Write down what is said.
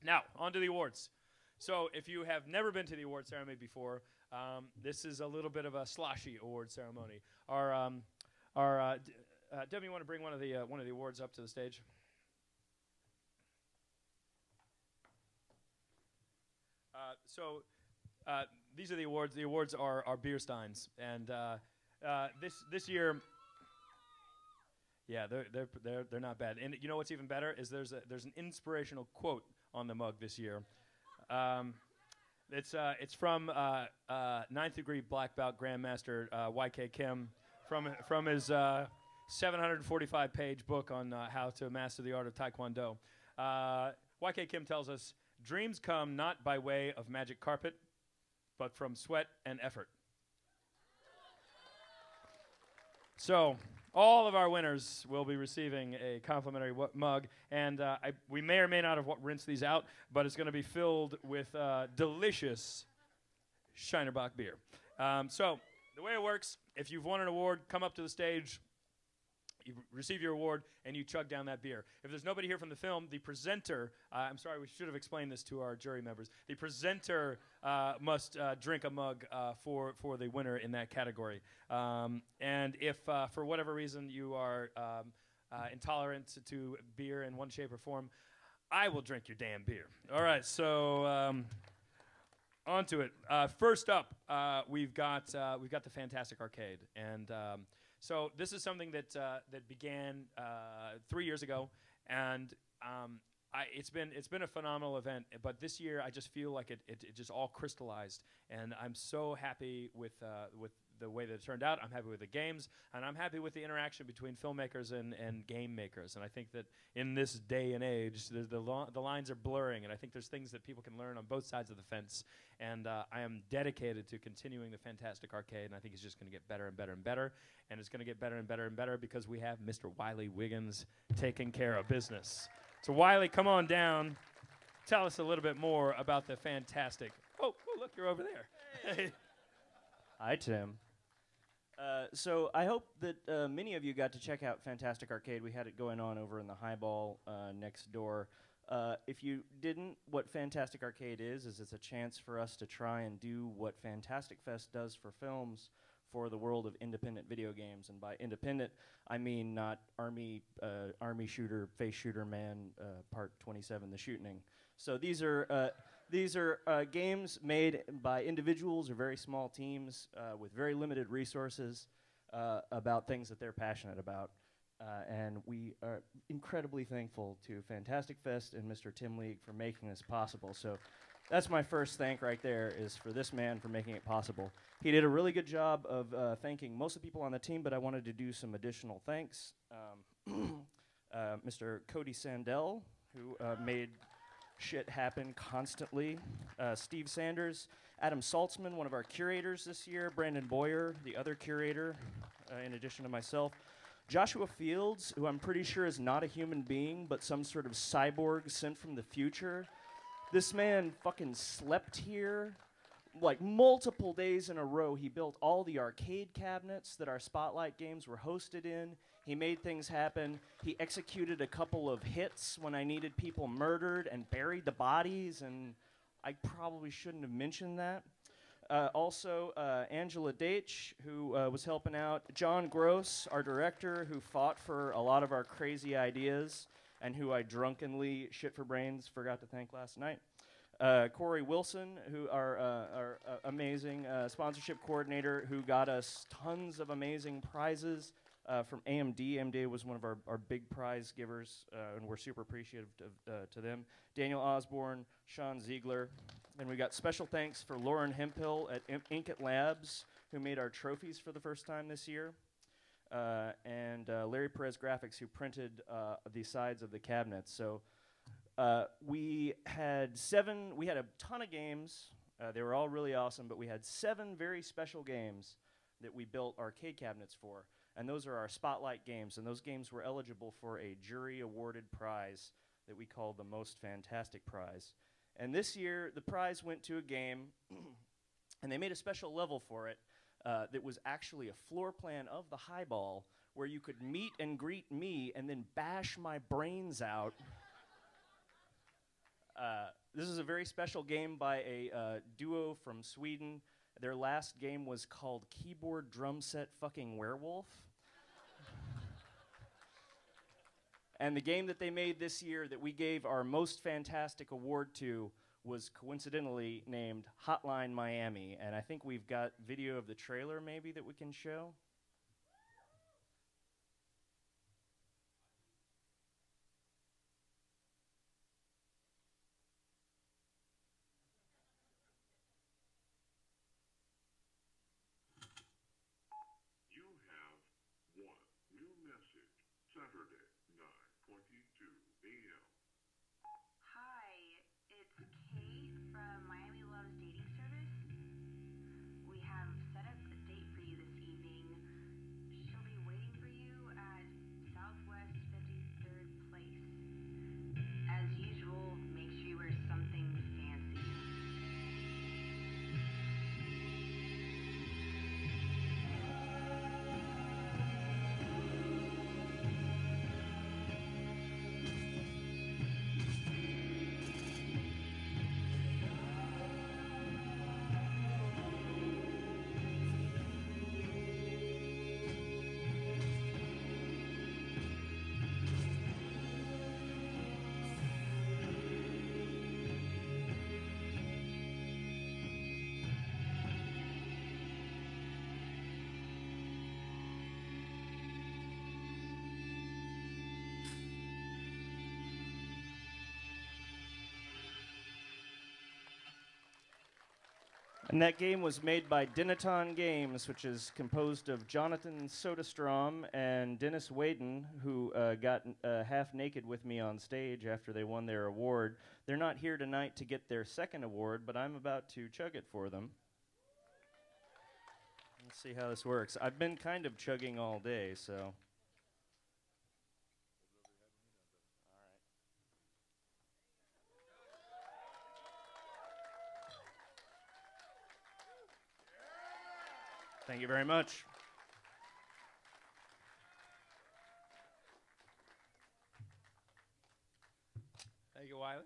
Now, on to the awards. So, if you have never been to the award ceremony before, this is a little bit of a sloshy award ceremony. Debbie, you want to bring one of the awards up to the stage? So, these are the awards. The awards are beer steins, and this year, yeah, they're not bad. And you know what's even better is there's an inspirational quote on the mug this year. It's from ninth degree black belt grandmaster YK Kim from his 745-page book on how to master the art of Taekwondo. YK Kim tells us, dreams come not by way of magic carpet, but from sweat and effort. So all of our winners will be receiving a complimentary mug, and we may or may not have rinsed these out, but it's going to be filled with delicious Shiner Bock beer. So the way it works, if you've won an award, come up to the stage, you receive your award, and you chug down that beer. If there's nobody here from the film, the presenter, I'm sorry, we should have explained this to our jury members. The presenter must drink a mug for the winner in that category. And if, for whatever reason, you are intolerant to beer in one shape or form, I will drink your damn beer. All right, so on to it. First up, we've got the Fantastic Arcade, and so this is something that began 3 years ago, and it's been a phenomenal event. But this year, I just feel like it just all crystallized, and I'm so happy with the way that it turned out. I'm happy with the games, and I'm happy with the interaction between filmmakers and game makers. And I think that in this day and age, the lines are blurring, and I think there's things that people can learn on both sides of the fence. And I am dedicated to continuing the Fantastic Arcade, and I think it's just going to get better and better and better. And it's going to get better and better and better because we have Mr. Wiley Wiggins taking care of business. So Wiley, come on down. Tell us a little bit more about the Fantastic. Oh, look, you're over there. Hey. Hi, Tim. So I hope that many of you got to check out Fantastic Arcade. We had it going on over in the Highball next door. If you didn't, what Fantastic Arcade is it's a chance for us to try and do what Fantastic Fest does for films for the world of independent video games. And by independent, I mean not army shooter, face shooter man, part 27, the shooting. So these are games made by individuals or very small teams with very limited resources about things that they're passionate about. And we are incredibly thankful to Fantastic Fest and Mr. Tim League for making this possible. So that's my first thank right there, is for this man for making it possible. He did a really good job of thanking most of the people on the team, but I wanted to do some additional thanks. Mr. Cody Sandell, who made shit happen constantly. Steve Sanders, Adam Saltzman, one of our curators this year, Brandon Boyer, the other curator, in addition to myself. Joshua Fields, who I'm pretty sure is not a human being, but some sort of cyborg sent from the future. This man fucking slept here like multiple days in a row. He built all the arcade cabinets that our Spotlight games were hosted in. He made things happen. He executed a couple of hits when I needed people murdered and buried the bodies, and I probably shouldn't have mentioned that. Also, Angela Deitch, who was helping out. John Gross, our director, who fought for a lot of our crazy ideas and who I drunkenly, shit for brains, forgot to thank last night. Corey Wilson, who our amazing sponsorship coordinator, who got us tons of amazing prizes from AMD. AMD was one of our big prize givers, and we're super appreciative to them. Daniel Osborne, Sean Ziegler. And we got special thanks for Lauren Hemphill at Inkit Labs, who made our trophies for the first time this year. And Larry Perez Graphics, who printed the sides of the cabinets. So we had a ton of games. They were all really awesome, but we had 7 very special games that we built arcade cabinets for. And those are our Spotlight games. And those games were eligible for a jury-awarded prize that we called the Most Fantastic Prize. And this year, the prize went to a game, and they made a special level for it that was actually a floor plan of the Highball where you could meet and greet me and then bash my brains out This is a very special game by a duo from Sweden. Their last game was called Keyboard Drum Set Fucking Werewolf. And the game that they made this year that we gave our most fantastic award to was coincidentally named Hotline Miami. And I think we've got video of the trailer maybe that we can show. You have one new message. Saturday, 9:22 a.m. Hi, it's Kate from Miami Loves Dating Service. We have set up a date for you this evening. She'll be waiting for you at Southwest 53rd Place. As usual, make sure you wear something fancy. And that game was made by Denneton Games, which is composed of Jonathan Soderstrom and Dennis Whedon, who got half naked with me on stage after they won their award. They're not here tonight to get their second award, but I'm about to chug it for them. Let's see how this works. I've been kind of chugging all day, so. Thank you very much. Thank you, Wiley.